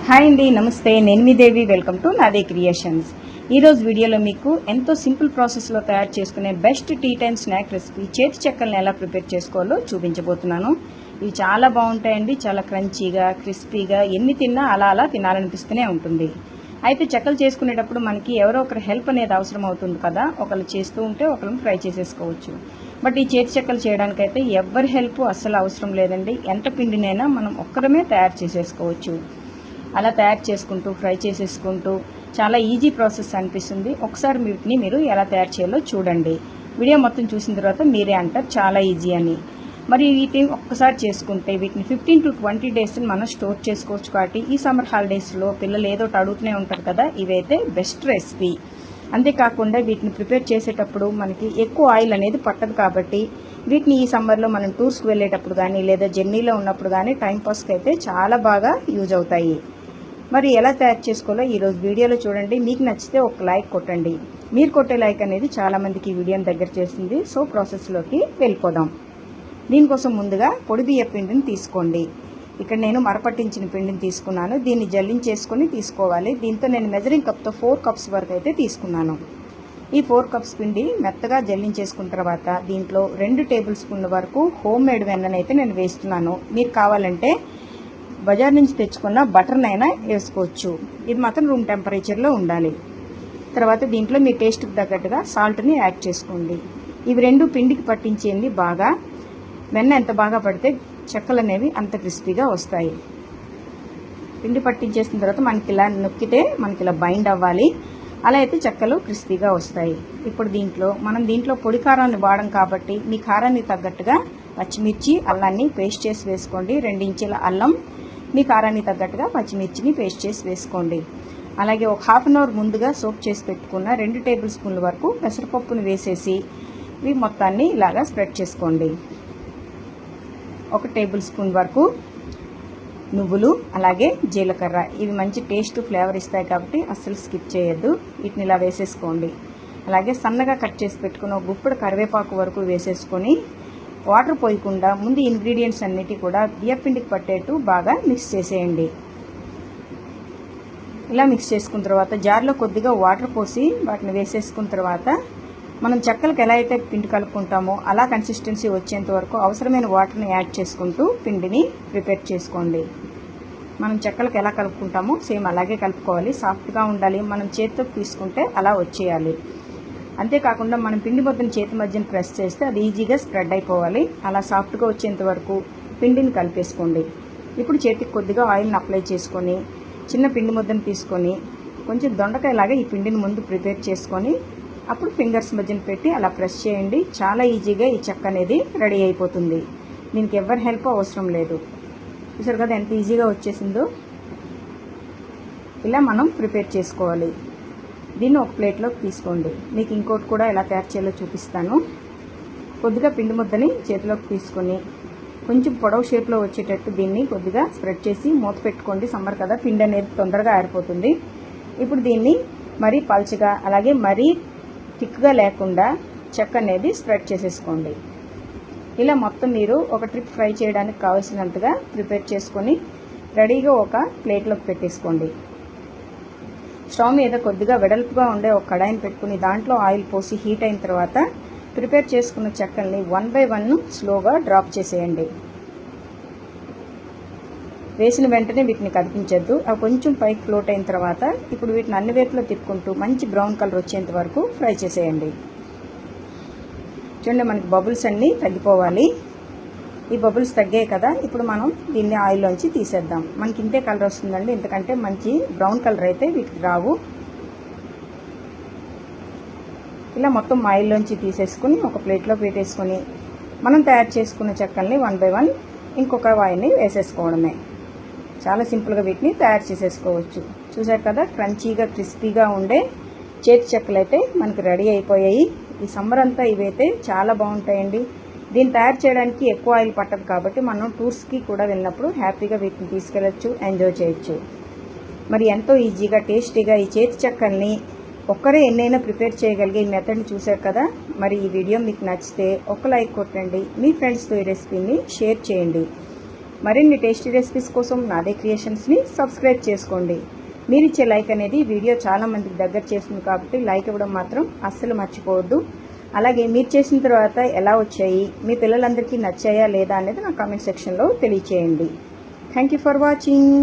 Hi అండి, నమస్తే. నేను మీ Devi. Welcome to Naade creations. ఈరోజు వీడియోలో మీకు ఎంతో సింపుల్ ప్రాసెస్లో తయారు చేసుకునే best tea time snack recipe చేతి చెక్కలను ఎలా ప్రిపేర్ చేసుకోవాలో చూపించబోతున్నాను. ఇవి చాలా బాగుంటాయండి. చాలా క్రంచీగా, క్రిస్పీగా, ఎన్ని తిన్నా అలా అలా తినాలనిపిస్తూనే ఉంటుంది. అయితే చెక్కలు చేసుకునేటప్పుడు మనకి ఎవరో ఒకరు హెల్ప్ అనేది అవసరం అవుతుంది కదా. ఒకళ్ళు చేస్తూ ఉంటే ఒకళ్ళు ఫ్రై చేసేసుకోవచ్చు. బట్ ఈ చేతి చెక్కలు చేయడానికైతే ఎవ్వరి హెల్ప్ అస్సలు అవసరం లేదండి. ఎంత పిండినైనా మనం ఒక్కరమే తయారు చేసేసుకోవచ్చు. అలా తయారు చేసుకుంటూ ఫ్రై చేసేసుకుంటూ చాలా ఈజీ ప్రాసెస్ అనిపిస్తుంది. ఒకసారి వీటిని మీరు ఎలా తయారు చేయాలో చూడండి. వీడియో మొత్తం చూసిన తర్వాత మీరే అంటారు చాలా ఈజీ అని. మరి వీటిని ఒక్కసారి చేసుకుంటే వీటిని 15 to 20 days మనం స్టోర్ చేసుకోవచ్చు. కాబట్టి ఈ సమ్మర్ హాలిడేస్లో పిల్లలు ఏదో అడుగుతూనే ఉంటారు కదా, ఇవైతే బెస్ట్ రెసిపీ. అంతేకాకుండా వీటిని ప్రిపేర్ చేసేటప్పుడు మనకి ఎక్కువ ఆయిల్ అనేది పట్టదు. కాబట్టి వీటిని ఈ సమ్మర్లో మనం టూర్స్కి వెళ్ళేటప్పుడు కానీ లేదా జర్నీలో ఉన్నప్పుడు కానీ టైంపాస్కి అయితే చాలా బాగా యూజ్ అవుతాయి. మరి ఎలా తయారు చేసుకోవాలో ఈరోజు వీడియోలో చూడండి. మీకు నచ్చితే ఒక లైక్ కొట్టండి. మీరు కొట్టే లైక్ అనేది చాలామందికి ఈ వీడియోని దగ్గర చేస్తుంది. సో ప్రాసెస్లోకి వెళ్ళిపోదాం. దీనికోసం ముందుగా పొడి బియ్య పిండిని తీసుకోండి. ఇక్కడ నేను మరపట్టించిన పిండిని తీసుకున్నాను. దీన్ని జల్లించేసుకొని తీసుకోవాలి. దీంతో నేను మెజరింగ్ కప్తో 4 cups వరకు అయితే తీసుకున్నాను. ఈ 4 cups పిండి మెత్తగా జల్లించేసుకున్న తర్వాత దీంట్లో 2 టేబుల్ స్పూన్ల వరకు హోమ్ మేడ్ వెన్ననైతే నేను వేస్తున్నాను. మీరు కావాలంటే బజార్ నుంచి తెచ్చుకున్న బటర్నైనా వేసుకోవచ్చు. ఇది మాత్రం రూమ్ టెంపరేచర్లో ఉండాలి. తర్వాత దీంట్లో మీ టేస్ట్కి తగ్గట్టుగా సాల్ట్ని యాడ్ చేసుకోండి. ఇవి రెండు పిండికి పట్టించేయండి బాగా. వెన్న ఎంత బాగా పడితే చెక్కలు అనేవి అంత క్రిస్పీగా వస్తాయి. పిండి పట్టించేసిన తర్వాత మనకి ఇలా నొక్కితే మనకి ఇలా బైండ్ అవ్వాలి. అలా అయితే చెక్కలు క్రిస్పీగా వస్తాయి. ఇప్పుడు దీంట్లో పొడి కారాన్ని వాడడం కాబట్టి మీ కారానికి తగ్గట్టుగా పచ్చిమిర్చి, అల్లాన్ని పేస్ట్ చేసి వేసుకోండి. 2 ఇంచుల అల్లం, మీ కారానికి తగ్గట్టుగా పచ్చిమిర్చిని పేస్ట్ చేసి వేసుకోండి. అలాగే ఒక హాఫ్ అన్ అవర్ ముందుగా సోప్ చేసి పెట్టుకున్న 2 టేబుల్ స్పూన్ల వరకు పెసరపప్పును వేసేసి ఇవి మొత్తాన్ని ఇలాగా స్ప్రెడ్ చేసుకోండి. 1 టేబుల్ స్పూన్ వరకు నువ్వులు, అలాగే జీలకర్ర. ఇవి మంచి టేస్ట్ ఫ్లేవర్ ఇస్తాయి కాబట్టి అస్సలు స్కిప్ చేయొద్దు. వీటిని ఇలా వేసేసుకోండి. అలాగే సన్నగా కట్ చేసి పెట్టుకున్న ఒక గుప్పెడు కరివేపాకు వరకు వేసేసుకొని వాటర్ పోయకుండా ముందు ఇంగ్రీడియంట్స్ అన్నిటి కూడా బియ్యపిండికి పట్టేట్టు బాగా మిక్స్ చేసేయండి. ఇలా మిక్స్ చేసుకున్న తర్వాత జార్లో కొద్దిగా వాటర్ పోసి వాటిని వేసేసుకున్న తర్వాత మనం చెక్కలకు ఎలా అయితే పిండి కలుపుకుంటామో అలా కన్సిస్టెన్సీ వచ్చేంత వరకు అవసరమైన వాటర్ని యాడ్ చేసుకుంటూ పిండిని ప్రిపేర్ చేసుకోండి. మనం చెక్కలకు ఎలా కలుపుకుంటామో సేమ్ అలాగే కలుపుకోవాలి. సాఫ్ట్గా ఉండాలి. మనం చేతితో తీసుకుంటే అలా వచ్చేయాలి. అంతేకాకుండా మనం పిండి ముద్దను చేతి మధ్యన ప్రెస్ చేస్తే అది ఈజీగా స్ప్రెడ్ అయిపోవాలి. అలా సాఫ్ట్గా వచ్చేంత వరకు పిండిని కలిపేసుకోండి. ఇప్పుడు చేతికి కొద్దిగా ఆయిల్ని అప్లై చేసుకొని చిన్న పిండి ముద్దను తీసుకొని కొంచెం దొండకాయలాగా ఈ పిండిని ముందు ప్రిపేర్ చేసుకొని అప్పుడు ఫింగర్స్ మధ్యన పెట్టి అలా ప్రెస్ చేయండి. చాలా ఈజీగా ఈ చెక్క అనేది రెడీ అయిపోతుంది. దీనికి ఎవరి హెల్ప్ అవసరం లేదు. చూసారు కదా ఎంత ఈజీగా వచ్చేసిందో. ఇలా మనం ప్రిపేర్ చేసుకోవాలి. దీన్ని ఒక ప్లేట్లోకి తీసుకోండి. మీకు ఇంకోటి కూడా ఎలా తయారు చేయాలో చూపిస్తాను. కొద్దిగా పిండి ముద్దని చేతిలోకి తీసుకొని కొంచెం పొడవు షేప్లో వచ్చేటట్టు దీన్ని కొద్దిగా స్ప్రెడ్ చేసి మూత పెట్టుకోండి. సమ్మర్ కదా, పిండి అనేది తొందరగా ఆరిపోతుంది. ఇప్పుడు దీన్ని మరీ పల్చగా అలాగే మరీ థిక్గా లేకుండా చెక్క అనేది స్ప్రెడ్ చేసేసుకోండి. ఇలా మొత్తం మీరు ఒక ట్రిప్ ఫ్రై చేయడానికి కావాల్సినంతగా ప్రిపేర్ చేసుకొని రెడీగా ఒక ప్లేట్లోకి పెట్టేసుకోండి. స్టవ్ మీద కొద్దిగా వెడల్పుగా ఉండే ఒక కడాయిని పెట్టుకుని దాంట్లో ఆయిల్ పోసి హీట్ అయిన తర్వాత ప్రిపేర్ చేసుకున్న చెక్కల్ని 1 by 1 స్లోగా డ్రాప్ చేసేయండి. వేసిన వెంటనే వీటిని కదిపించద్దు. అవి కొంచెం పైకి ఫ్లోట్ అయిన తర్వాత ఇప్పుడు వీటిని అన్ని వైపులో తిప్పుకుంటూ మంచి బ్రౌన్ కలర్ వచ్చేంత వరకు ఫ్రై చేసేయండి. చూడండి, మనకి బబుల్స్ అన్నీ తగ్గిపోవాలి. ఈ బబుల్స్ తగ్గాయి కదా. ఇప్పుడు మనం దీన్ని ఆయిల్లోంచి తీసేద్దాం. మనకి ఇంతే కలర్ వస్తుందండి. ఎందుకంటే మంచి బ్రౌన్ కలర్ అయితే వీటికి రావు. ఇలా మొత్తం ఆయిల్లోంచి తీసేసుకుని ఒక ప్లేట్లో పెట్టేసుకొని మనం తయారు చేసుకున్న చెక్కల్ని 1 by 1 ఇంకొక ఆయిల్ని వేసేసుకోవడమే. చాలా సింపుల్గా వీటిని తయారు చేసేసుకోవచ్చు. చూసారు కదా, క్రంచీగా క్రిస్పీగా ఉండే చేతి చెక్కలు అయితే మనకి రెడీ అయిపోయాయి. ఈ సమ్మర్ అంతా ఇవైతే చాలా బాగుంటాయండి. దీన్ని తయారు చేయడానికి ఎక్కువ ఆయిల్ పట్టదు కాబట్టి మనం టూర్స్కి కూడా వెళ్ళినప్పుడు హ్యాపీగా వీటిని తీసుకెళ్ళచ్చు, ఎంజాయ్ చేయొచ్చు. మరి ఎంతో ఈజీగా టేస్టీగా ఈ చేతి చెక్కల్ని ఒక్కరే ఎన్నైనా ప్రిపేర్ చేయగలిగే ఈ మెథడ్ని చూశారు కదా. మరి ఈ వీడియో మీకు నచ్చితే ఒక లైక్ కొట్టండి. మీ ఫ్రెండ్స్తో ఈ రెసిపీని షేర్ చేయండి. మరిన్ని టేస్టీ రెసిపీస్ కోసం నాదే క్రియేషన్స్ని సబ్స్క్రైబ్ చేసుకోండి. మీరు ఇచ్చే లైక్ అనేది వీడియో చాలా మందికి దగ్గర చేస్తుంది కాబట్టి లైక్ ఇవ్వడం మాత్రం అస్సలు మర్చిపోవద్దు. అలాగే మీరు చేసిన తర్వాత ఎలా వచ్చాయి, మీ పిల్లలందరికీ నచ్చాయా లేదా అనేది నా కామెంట్ సెక్షన్లో తెలియచేయండి. Thank you for watching.